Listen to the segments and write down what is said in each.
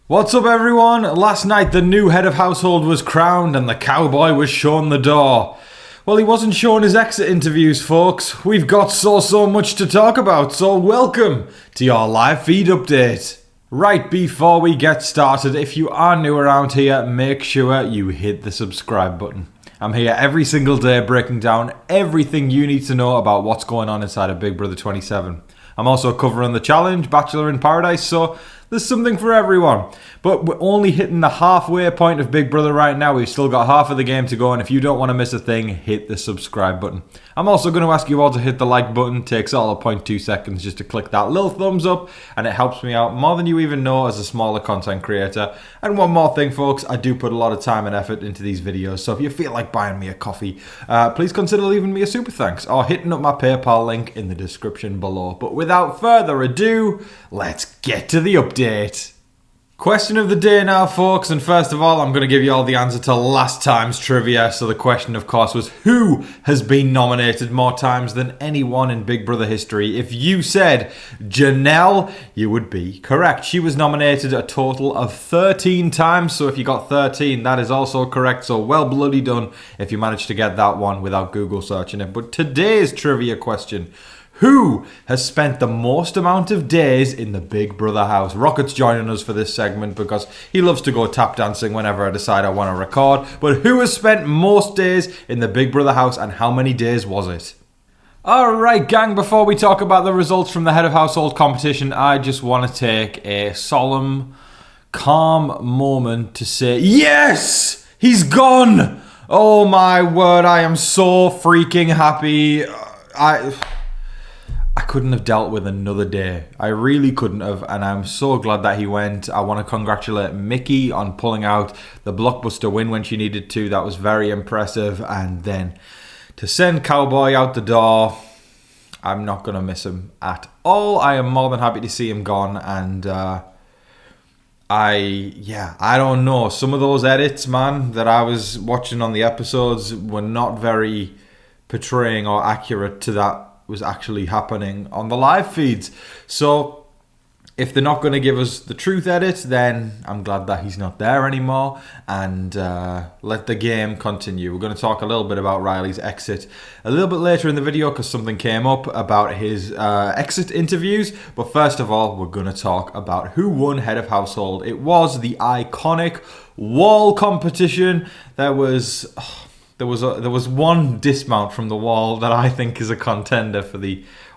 What's up everyone? Last night the new head of household was crowned and the cowboy was shown the door. Well, he wasn't shown his exit interviews, folks. We've got so much to talk about, so welcome to your live feed update. Right, before we get started, if you are new around here, make sure you hit the subscribe button. I'm here every single day breaking down everything you need to know about what's going on inside of Big Brother 27. I'm also covering the challenge, Bachelor in Paradise, so there's something for everyone. But we're only hitting the halfway point of Big Brother right now. We've still got half of the game to go, and if you don't want to miss a thing, hit the subscribe button. I'm also going to ask you all to hit the like button. It takes all of 0.2 seconds just to click that little thumbs up, and it helps me out more than you even know as a smaller content creator. And one more thing, folks, I do put a lot of time and effort into these videos, so if you feel like buying me a coffee, please consider leaving me a super thanks or hitting up my PayPal link in the description below. But without further ado, let's get to the update. Question of the day now, folks, and first of all, I'm going to give you all the answer to last time's trivia. So the question, of course, was who has been nominated more times than anyone in Big Brother history? If you said Janelle, you would be correct. She was nominated a total of 13 times, so if you got 13, that is also correct. So well bloody done if you managed to get that one without Google searching it. But today's trivia question: who has spent the most amount of days in the Big Brother house? Rocket's joining us for this segment because he loves to go tap dancing whenever I decide I want to record. But who has spent most days in the Big Brother house, and how many days was it? Alright gang, before we talk about the results from the Head of Household competition, I just want to take a solemn, calm moment to say, yes! He's gone! Oh my word, I am so freaking happy. I couldn't have dealt with another day. I really couldn't have, and I'm so glad that he went. I want to congratulate Mickey on pulling out the blockbuster win when she needed to. That was very impressive. And then to send Cowboy out the door, I'm not going to miss him at all. I am more than happy to see him gone, and I don't know. Some of those edits, man, that I was watching on the episodes were not very portraying or accurate to that was actually happening on the live feeds. So if they're not going to give us the truth edit, then I'm glad that he's not there anymore, and let the game continue. We're going to talk a little bit about Rylie's exit a little bit later in the video because something came up about his exit interviews. But first of all, we're going to talk about who won Head of Household. It was the iconic wall competition. There was one dismount from the wall that I think is a contender for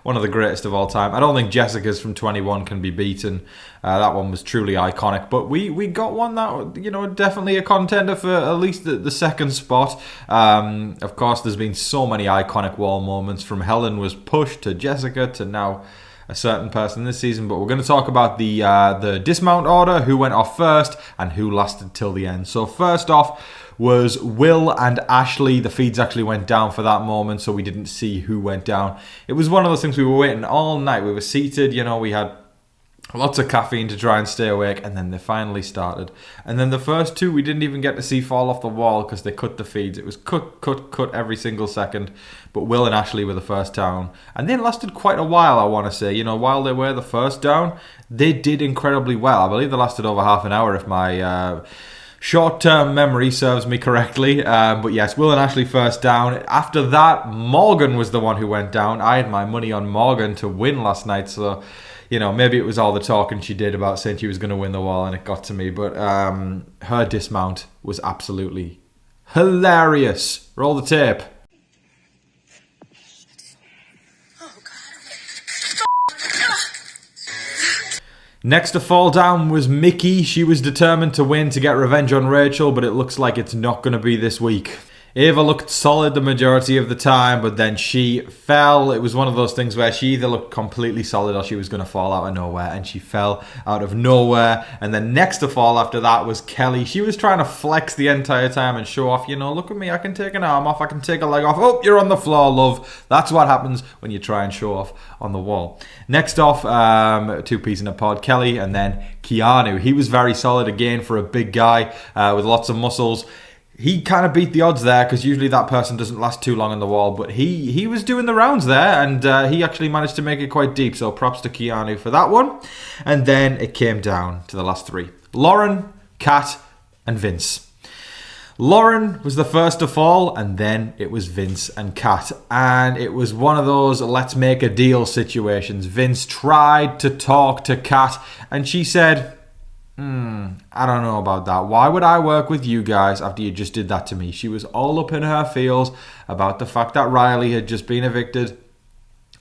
one of the greatest of all time. I don't think Jessica's from 21 can be beaten. That one was truly iconic. But we got one that, definitely a contender for at least the second spot. Of course, there's been so many iconic wall moments, from Helen was pushed to Jessica to now a certain person this season. But we're going to talk about the dismount order, who went off first and who lasted till the end. So first off was Will and Ashley. The feeds actually went down for that moment, so we didn't see who went down. It was one of those things, we were waiting all night. We were seated, we had lots of caffeine to try and stay awake, and then they finally started. And then the first two we didn't even get to see fall off the wall because they cut the feeds. It was cut every single second. But Will and Ashley were the first down, and they lasted quite a while, I want to say. While they were the first down, they did incredibly well. I believe they lasted over half an hour if my short-term memory serves me correctly. But yes, Will and Ashley first down. After that, Morgan was the one who went down. I had my money on Morgan to win last night, so maybe it was all the talking she did about saying she was going to win the wall, and it got to me. But her dismount was absolutely hilarious. Roll the tape. Next to fall down was Mickey. She was determined to win to get revenge on Rachel, but it looks like it's not going to be this week. Ava looked solid the majority of the time, but then she fell. It was one of those things where she either looked completely solid or she was going to fall out of nowhere, and she fell out of nowhere. And then next to fall after that was Kelly. She was trying to flex the entire time and show off, look at me, I can take an arm off, I can take a leg off. Oh, you're on the floor, love. That's what happens when you try and show off on the wall. Next off, two peas in a pod, Kelly, and then Keanu. He was very solid again for a big guy with lots of muscles. He kind of beat the odds there because usually that person doesn't last too long on the wall, but he was doing the rounds there, and he actually managed to make it quite deep, so props to Keanu for that one. And then it came down to the last three. Lauren, Kat, and Vince. Lauren was the first to fall, and then it was Vince and Kat. And it was one of those let's make a deal situations. Vince tried to talk to Kat, and she said, I don't know about that. Why would I work with you guys after you just did that to me? She was all up in her feels about the fact that Rylie had just been evicted,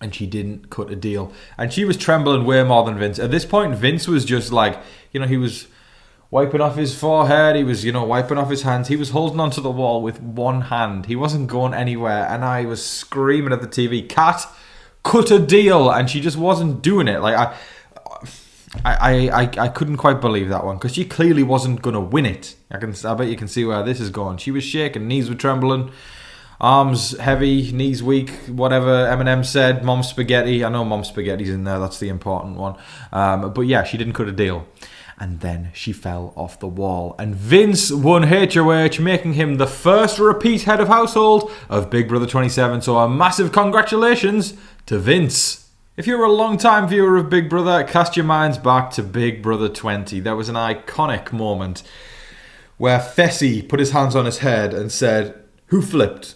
and she didn't cut a deal. And she was trembling way more than Vince. At this point, Vince was just like, he was wiping off his forehead. He was, wiping off his hands. He was holding onto the wall with one hand. He wasn't going anywhere. And I was screaming at the TV, Kat, cut a deal. And she just wasn't doing it. Like, I couldn't quite believe that one, because she clearly wasn't going to win it. I bet you can see where this is going. She was shaking. Knees were trembling. Arms heavy, knees weak, whatever Eminem said. Mom spaghetti. I know Mom spaghetti's in there. That's the important one. But yeah, she didn't cut a deal. And then she fell off the wall. And Vince won HOH, making him the first repeat head of household of Big Brother 27. So a massive congratulations to Vince. If you're a long-time viewer of Big Brother, cast your minds back to Big Brother 20. There was an iconic moment where Vasey put his hands on his head and said, "Who flipped?"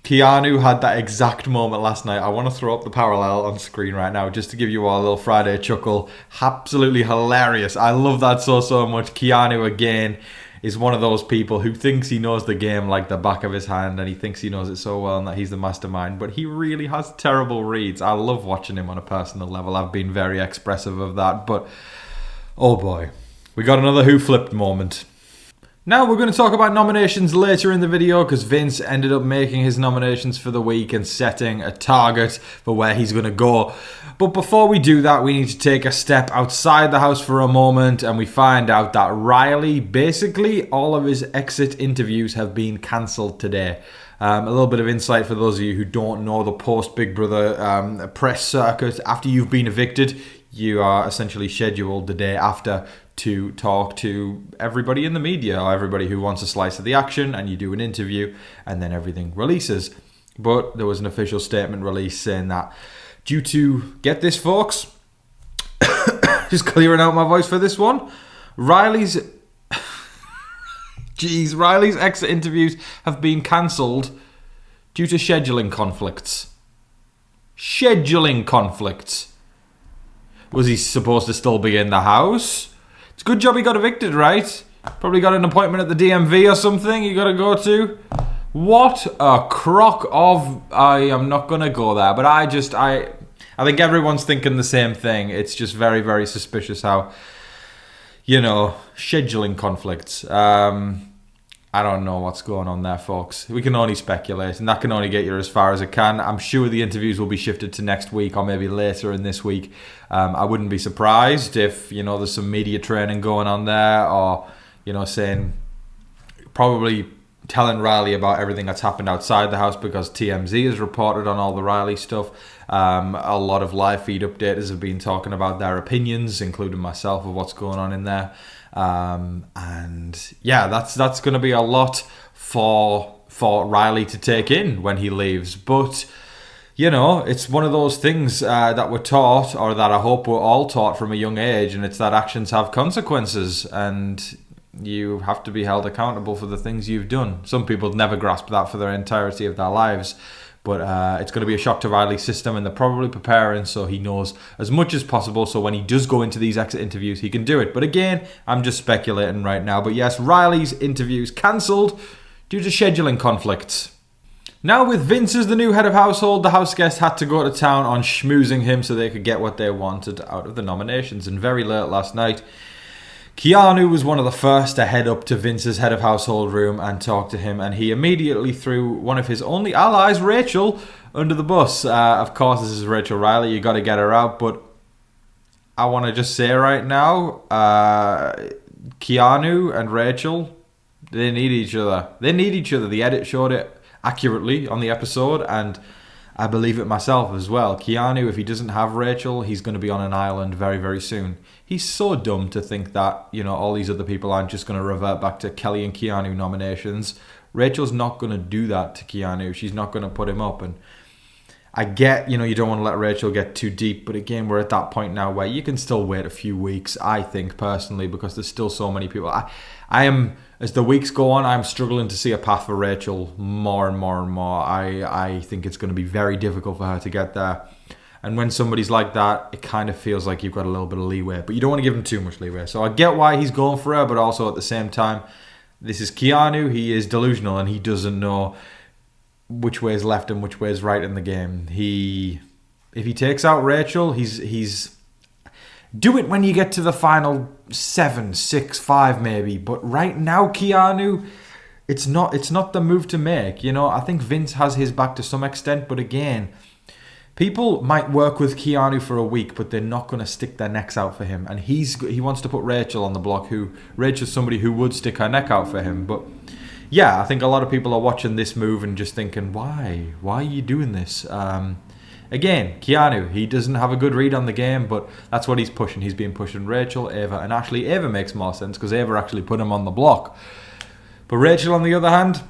Keanu had that exact moment last night. I want to throw up the parallel on screen right now just to give you all a little Friday chuckle. Absolutely hilarious. I love that so much. Keanu, again, is one of those people who thinks he knows the game like the back of his hand, and he thinks he knows it so well and that he's the mastermind, but he really has terrible reads. I love watching him on a personal level. I've been very expressive of that, but oh boy, we got another who flipped moment. Now we're going to talk about nominations later in the video, because Vince ended up making his nominations for the week and setting a target for where he's going to go. But before we do that, we need to take a step outside the house for a moment, and we find out that Rylie, basically all of his exit interviews have been cancelled today. A little bit of insight for those of you who don't know the post-Big Brother press circuit. After you've been evicted, you are essentially scheduled the day after to talk to everybody in the media or everybody who wants a slice of the action, and you do an interview and then everything releases. But there was an official statement released saying that due to, get this folks, just clearing out my voice for this one, Rylie's exit interviews have been cancelled due to scheduling conflicts. Scheduling conflicts. Was he supposed to still be in the house? It's a good job he got evicted, right? Probably got an appointment at the DMV or something you got to go to. What a crock of... I am not going to go there, but I think everyone's thinking the same thing. It's just very, very suspicious how, scheduling conflicts. I don't know what's going on there, folks. We can only speculate, and that can only get you as far as it can. I'm sure the interviews will be shifted to next week or maybe later in this week. I wouldn't be surprised if, there's some media training going on there, or, saying, probably telling Rylie about everything that's happened outside the house, because TMZ has reported on all the Rylie stuff. A lot of live feed updaters have been talking about their opinions, including myself, of what's going on in there. And yeah, that's going to be a lot for Rylie to take in when he leaves. But it's one of those things that we're taught, or that I hope we're all taught from a young age, and it's that actions have consequences, and you have to be held accountable for the things you've done. Some people never grasp that for their entirety of their lives. But it's going to be a shock to Rylie's system, and they're probably preparing so he knows as much as possible, so when he does go into these exit interviews, he can do it. But again, I'm just speculating right now. But yes, Rylie's interviews cancelled due to scheduling conflicts. Now, with Vince as the new head of household, the house guests had to go to town on schmoozing him so they could get what they wanted out of the nominations. And very late last night, Keanu was one of the first to head up to Vince's head of household room and talk to him, and he immediately threw one of his only allies, Rachel, under the bus. Of course, this is Rachel Rylie, you got to get her out, but I want to just say right now, Keanu and Rachel, they need each other. They need each other. The edit showed it accurately on the episode, and I believe it myself as well. Keanu, if he doesn't have Rachel, he's going to be on an island very, very soon. He's so dumb to think that, all these other people aren't just going to revert back to Kelly and Keanu nominations. Rachel's not going to do that to Keanu. She's not going to put him up. And I get, you don't want to let Rachel get too deep, but again, we're at that point now where you can still wait a few weeks, I think, personally, because there's still so many people. I am, as the weeks go on, I'm struggling to see a path for Rachel more and more and more. I think it's going to be very difficult for her to get there. And when somebody's like that, it kind of feels like you've got a little bit of leeway, but you don't want to give him too much leeway. So I get why he's going for her, but also at the same time, this is Keanu. He is delusional, and he doesn't know which way is left and which way is right in the game. If he takes out Rachel, he's do it when you get to the final 7, 6, 5 maybe. But right now, Keanu, it's not the move to make. I think Vince has his back to some extent, but again, people might work with Keanu for a week, but they're not going to stick their necks out for him. And he wants to put Rachel on the block. Rachel's somebody who would stick her neck out for him, but. Yeah, I think a lot of people are watching this move and just thinking, why? Why are you doing this? Again, Keanu, he doesn't have a good read on the game, but that's what he's pushing. He's been pushing Rachel, Ava, and Ashley. Ava makes more sense because Ava actually put him on the block. But Rachel, on the other hand,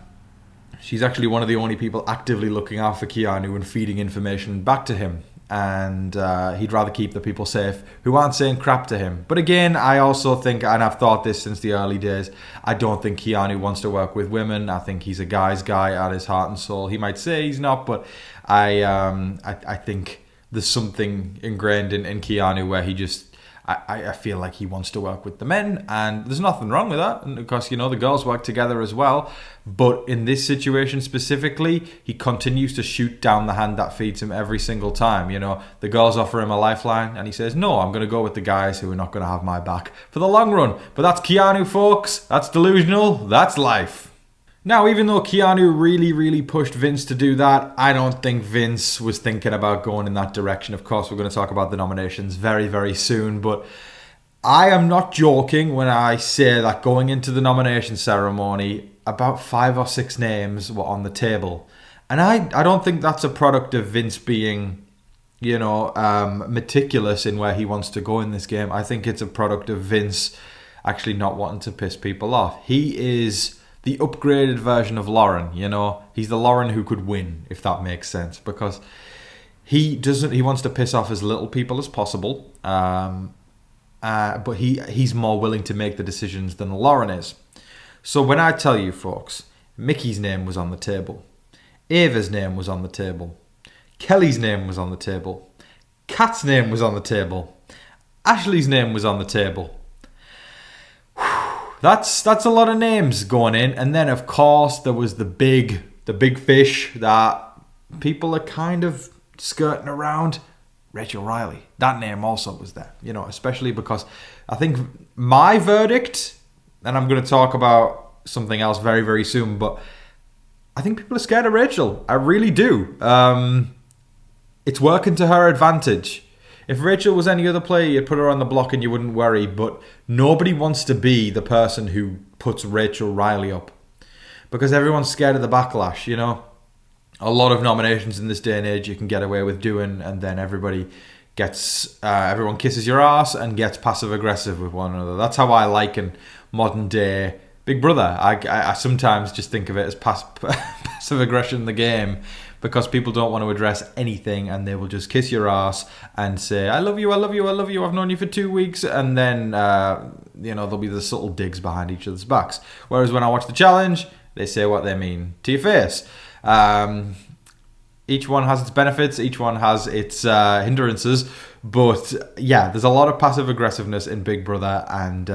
she's actually one of the only people actively looking out for Keanu and feeding information back to him. And he'd rather keep the people safe who aren't saying crap to him. But again, I also think, and I've thought this since the early days, I don't think Keanu wants to work with women. I think he's a guy's guy at his heart and soul. He might say he's not, but I think there's something ingrained in Keanu where he just... I feel like he wants to work with the men, and there's nothing wrong with that. And of course, the girls work together as well. But in this situation specifically, he continues to shoot down the hand that feeds him every single time. The girls offer him a lifeline, and he says, no, I'm going to go with the guys who are not going to have my back for the long run. But that's Keanu, folks. That's delusional. That's life. Now, even though Keanu really, really pushed Vince to do that, I don't think Vince was thinking about going in that direction. Of course, we're going to talk about the nominations very, very soon, but I am not joking when I say that going into the nomination ceremony, about 5 or 6 names were on the table. And I don't think that's a product of Vince being, meticulous in where he wants to go in this game. I think it's a product of Vince actually not wanting to piss people off. He is the upgraded version of Lauren, He's the Lauren who could win, if that makes sense, because he wants to piss off as little people as possible, but he's more willing to make the decisions than Lauren is. So when I tell you, folks, Mickey's name was on the table, Ava's name was on the table, Kelly's name was on the table, Kat's name was on the table, Ashley's name was on the table. That's a lot of names going in. And then, of course, there was the big fish that people are kind of skirting around. Rachel Rylie. That name also was there, especially because I think my verdict, and I'm going to talk about something else very, very soon, but I think people are scared of Rachel. I really do. It's working to her advantage. If Rachel was any other player, you'd put her on the block and you wouldn't worry, but nobody wants to be the person who puts Rachel Rylie up because everyone's scared of the backlash, A lot of nominations in this day and age you can get away with doing, and then everyone kisses your ass and gets passive-aggressive with one another. That's how I liken modern-day Big Brother. I sometimes just think of it as passive aggression in the game, because people don't want to address anything and they will just kiss your ass and say, I love you, I love you, I love you, I've known you for 2 weeks. And then, there'll be the subtle digs behind each other's backs. Whereas when I watch the challenge, they say what they mean to your face. Each one has its benefits, each one has its hindrances. But yeah, there's a lot of passive aggressiveness in Big Brother. And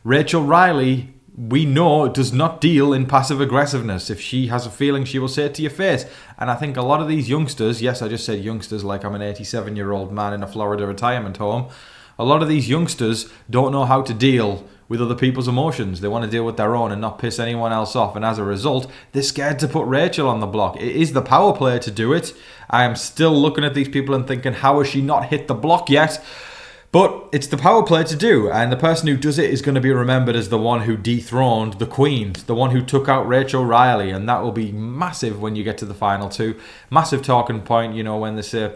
Rachel Rylie, we know, does not deal in passive aggressiveness. If she has a feeling, she will say it to your face. And I think a lot of these youngsters, yes, I just said youngsters like I'm an 87-year-old man in a Florida retirement home. A lot of these youngsters don't know how to deal with other people's emotions. They want to deal with their own and not piss anyone else off. And as a result, they're scared to put Rachel on the block. It is the power play to do it. I am still looking at these people and thinking, how has she not hit the block yet? But it's the power play to do, and the person who does it is going to be remembered as the one who dethroned the Queen, the one who took out Rachel Rylie, and that will be massive when you get to the final 2. Massive talking point, when they say,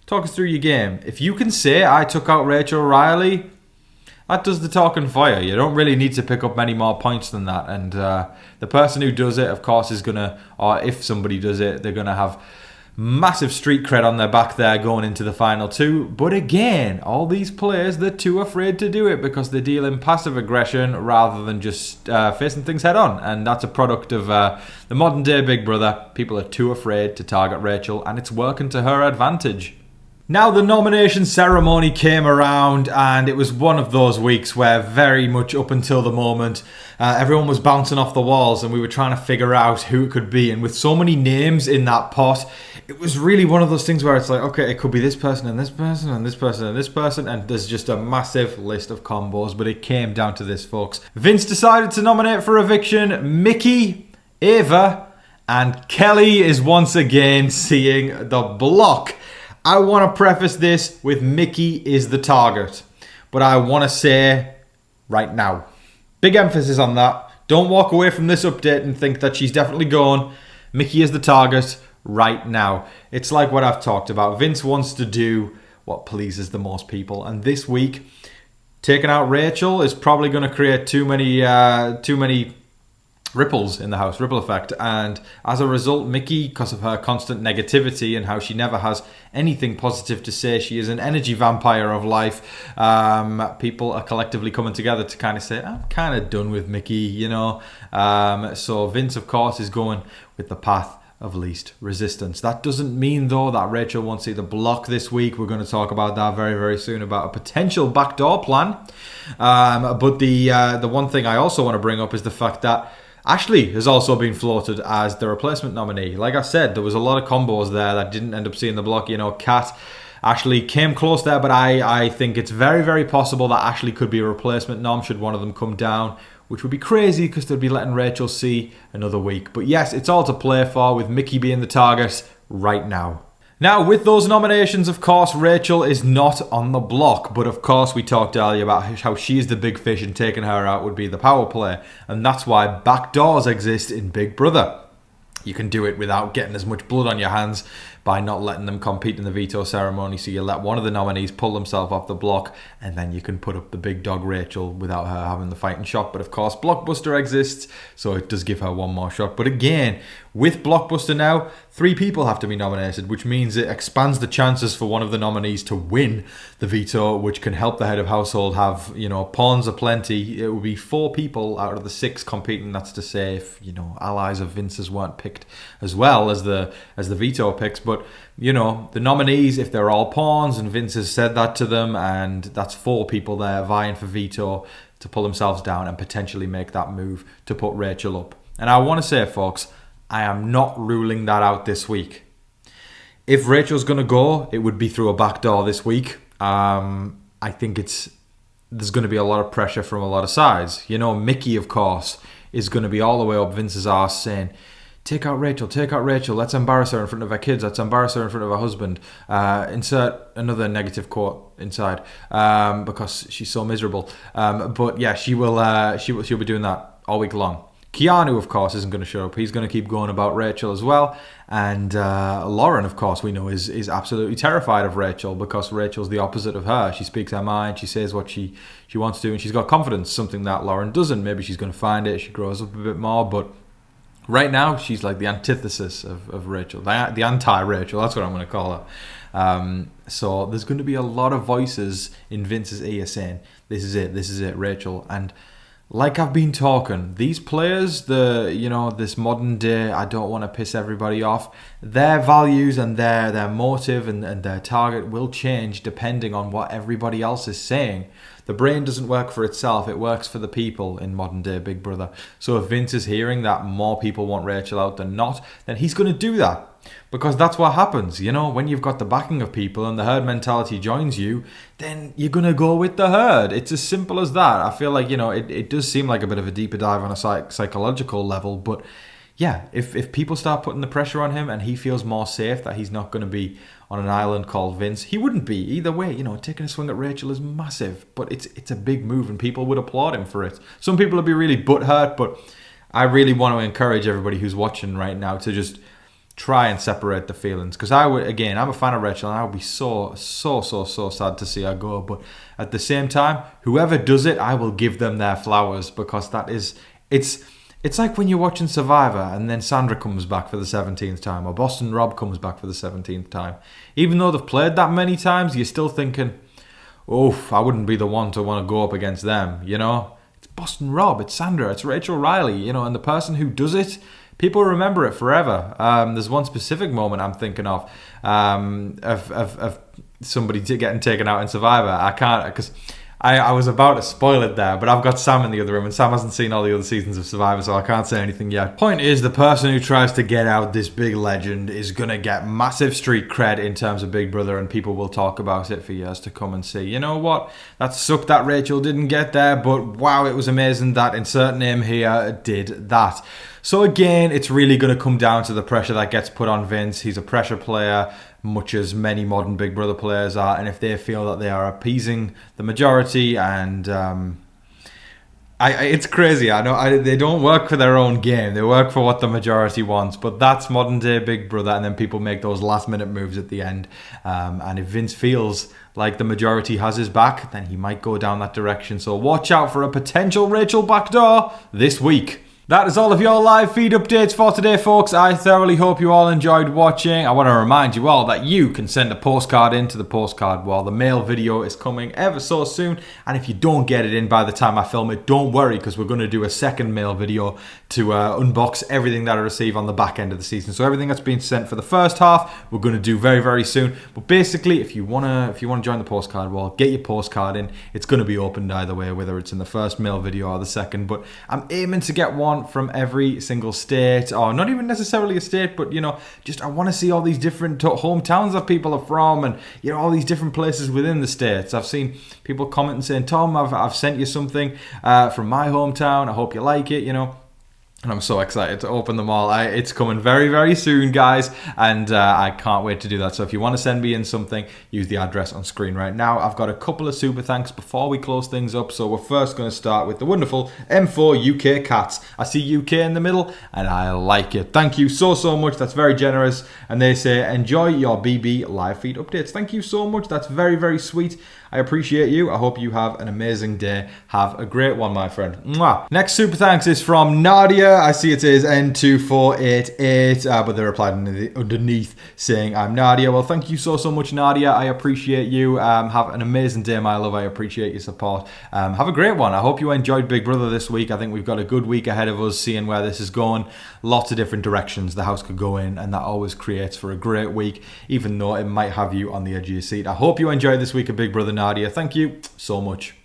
talk us through your game. If you can say, I took out Rachel Rylie, that does the talking for you. You don't really need to pick up many more points than that, and the person who does it, of course, is going to, or if somebody does it, they're going to have Massive street cred on their back there going into the final two. But again, all these players, they're too afraid to do it because they deal in passive aggression rather than just facing things head on. And that's a product of the modern day Big Brother. People are too afraid to target Rachel, and it's working to her advantage. Now the nomination ceremony came around, and it was one of those weeks where very much up until the moment everyone was bouncing off the walls and we were trying to figure out who it could be. And with so many names in that pot, it was really one of those things where it's like, okay, it could be this person and this person and this person and this person, and there's just a massive list of combos. But it came down to this, folks. Vince decided to nominate for eviction Mickey, Ava, and Kelly is once again seeing the block. I want to preface this with Mickey is the target, but I want to say right now, big emphasis on that. Don't walk away from this update and think that she's definitely gone. Mickey is the target right now. It's like what I've talked about. Vince wants to do what pleases the most people, and this week, taking out Rachel is probably going to create too many ripples in the house, ripple effect, and as a result, Mickey, because of her constant negativity and how she never has anything positive to say, she is an energy vampire of life. People are collectively coming together to kind of say, I'm kind of done with Mickey, you know. So Vince, of course, is going with the path of least resistance. That doesn't mean, though, that Rachel won't see the block this week. We're going to talk about that very, very soon, about a potential backdoor plan. But the one thing I also want to bring up is the fact that Ashley has also been floated as the replacement nominee. Like I said, there was a lot of combos there that didn't end up seeing the block. You know, Kat, Ashley came close there, but I think it's very, very possible that Ashley could be a replacement nom should one of them come down, which would be crazy because they'd be letting Rachel see another week. But yes, it's all to play for, with Mickey being the target right now. Now, with those nominations, of course, Rachel is not on the block. But of course, we talked earlier about how she's the big fish and taking her out would be the power play. And that's why backdoors exist in Big Brother. You can do it without getting as much blood on your hands by not letting them compete in the veto ceremony. So you let one of the nominees pull themselves off the block, and then you can put up the big dog Rachel without her having the fighting shot. But of course, Blockbuster exists, so it does give her one more shot. But again, with Blockbuster now, 3 people have to be nominated, which means it expands the chances for one of the nominees to win the veto, which can help the head of household have, you know, pawns aplenty. It will be 4 people out of the 6 competing. That's to say, if, you know, allies of Vince's weren't picked as well as the veto picks. But, you know, the nominees, if they're all pawns, and Vince has said that to them, and that's 4 people there vying for veto to pull themselves down and potentially make that move to put Rachel up. And I want to say, folks, I am not ruling that out this week. If Rachel's going to go, it would be through a back door this week. I think there's going to be a lot of pressure from a lot of sides. You know, Mickey, of course, is going to be all the way up Vince's arse saying, take out Rachel, let's embarrass her in front of her kids, let's embarrass her in front of her husband. Insert another negative quote inside because she's so miserable. But yeah, she'll be doing that all week long. Keanu, of course, isn't going to show up. He's going to keep going about Rachel as well. And Lauren, of course, we know is absolutely terrified of Rachel because Rachel's the opposite of her. She speaks her mind. She says what she wants to do, and she's got confidence, something that Lauren doesn't. Maybe she's going to find it. She grows up a bit more. But right now, she's like the antithesis of Rachel. The anti-Rachel. That's what I'm going to call her. So there's going to be a lot of voices in Vince's ear saying, this is it, Rachel. And like I've been talking, these players, this modern day, I don't want to piss everybody off, their values and their motive and their target will change depending on what everybody else is saying. The brain doesn't work for itself, it works for the people in modern day Big Brother. So if Vince is hearing that more people want Rachel out than not, then he's going to do that. Because that's what happens, you know, when you've got the backing of people and the herd mentality joins you, then you're going to go with the herd. It's as simple as that. I feel like, you know, it does seem like a bit of a deeper dive on a psychological level, but yeah, if people start putting the pressure on him and he feels more safe that he's not going to be on an island called Vince, he wouldn't be either way. You know, taking a swing at Rachel is massive, but it's a big move and people would applaud him for it. Some people would be really butthurt, but I really want to encourage everybody who's watching right now to just try and separate the feelings, because I'm a fan of Rachel and I would be so sad to see her go, but at the same time, whoever does it, I will give them their flowers, because it's It's like when you're watching Survivor and then Sandra comes back for the 17th time, or Boston Rob comes back for the 17th time. Even though they've played that many times, you're still thinking, oof, I wouldn't be the one to want to go up against them, you know? It's Boston Rob, it's Sandra, it's Rachel Rylie, you know, and the person who does it, people remember it forever. There's one specific moment I'm thinking of somebody getting taken out in Survivor. I can't, because I was about to spoil it there, but I've got Sam in the other room, and Sam hasn't seen all the other seasons of Survivor, so I can't say anything yet. Point is, the person who tries to get out this big legend is going to get massive street cred in terms of Big Brother, and people will talk about it for years to come and say, you know what, that sucked that Rachel didn't get there, but wow, it was amazing that insert name here did that. So again, it's really going to come down to the pressure that gets put on Vince. He's a pressure player, much as many modern Big Brother players are, and if they feel that they are appeasing the majority, and it's crazy. I know they don't work for their own game; they work for what the majority wants. But that's modern day Big Brother, and then people make those last minute moves at the end. And if Vince feels like the majority has his back, then he might go down that direction. So watch out for a potential Rachel backdoor this week. That is all of your live feed updates for today, folks. I thoroughly hope you all enjoyed watching. I want to remind you all that you can send a postcard into the postcard wall. The mail video is coming ever so soon, and if you don't get it in by the time I film it, don't worry, because we're going to do a second mail video to unbox everything that I receive on the back end of the season. So everything that's been sent for the first half, we're going to do very, very soon. But basically, if you want to join the postcard wall, get your postcard in. It's going to be opened either way, whether it's in the first mail video or the second. But I'm aiming to get one from every single state, or not even necessarily a state, but you know, just I want to see all these different hometowns that people are from, and you know, all these different places within the states. I've seen people commenting saying, Tom, I've sent you something from my hometown, I hope you like it, you know. And I'm so excited to open them all. It's coming very, very soon, guys. And I can't wait to do that. So if you want to send me in something, use the address on screen right now. I've got a couple of super thanks before we close things up. So we're first going to start with the wonderful M4 UK Cats. I see UK in the middle, and I like it. Thank you so much. That's very generous. And they say, enjoy your BB live feed updates. Thank you so much. That's very, very sweet. I appreciate you. I hope you have an amazing day. Have a great one, my friend. Mwah. Next super thanks is from Nadia. I see it says N2488, but they replied underneath saying, I'm Nadia. Well, thank you so much, Nadia. I appreciate you. Have an amazing day, my love. I appreciate your support. Have a great one. I hope you enjoyed Big Brother this week. I think we've got a good week ahead of us, seeing where this is going. Lots of different directions the house could go in, and that always creates for a great week, even though it might have you on the edge of your seat. I hope you enjoyed this week of Big Brother, Nadia. Thank you so much.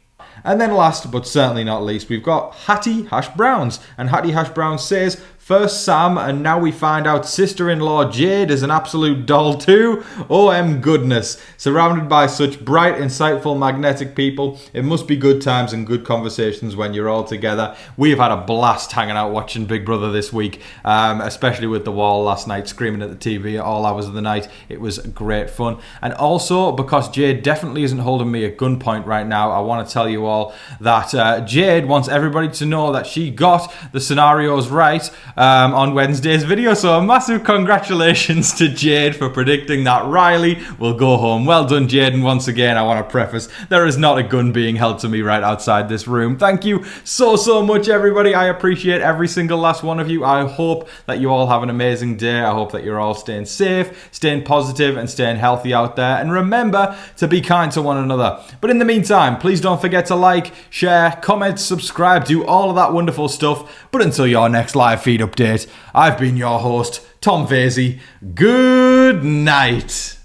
And then last but certainly not least, we've got Hattie Hash Browns. And Hattie Hash Browns says, first Sam, and now we find out sister-in-law Jade is an absolute doll too. OM goodness. Surrounded by such bright, insightful, magnetic people, it must be good times and good conversations when you're all together. We've had a blast hanging out watching Big Brother this week, especially with the wall last night, screaming at the TV at all hours of the night. It was great fun. And also, because Jade definitely isn't holding me at gunpoint right now, I want to tell you all that Jade wants everybody to know that she got the scenarios right on Wednesday's video. So a massive congratulations to Jade for predicting that Rylie will go home. Well done, Jade. And once again, I want to preface, there is not a gun being held to me right outside this room. Thank you so much, everybody. I appreciate every single last one of you. I hope that you all have an amazing day. I hope that you're all staying safe, staying positive, and staying healthy out there. And remember to be kind to one another. But in the meantime, please don't forget to like, share, comment, subscribe, do all of that wonderful stuff. But until your next live feed update, I've been your host, Tom Vasey. Good night.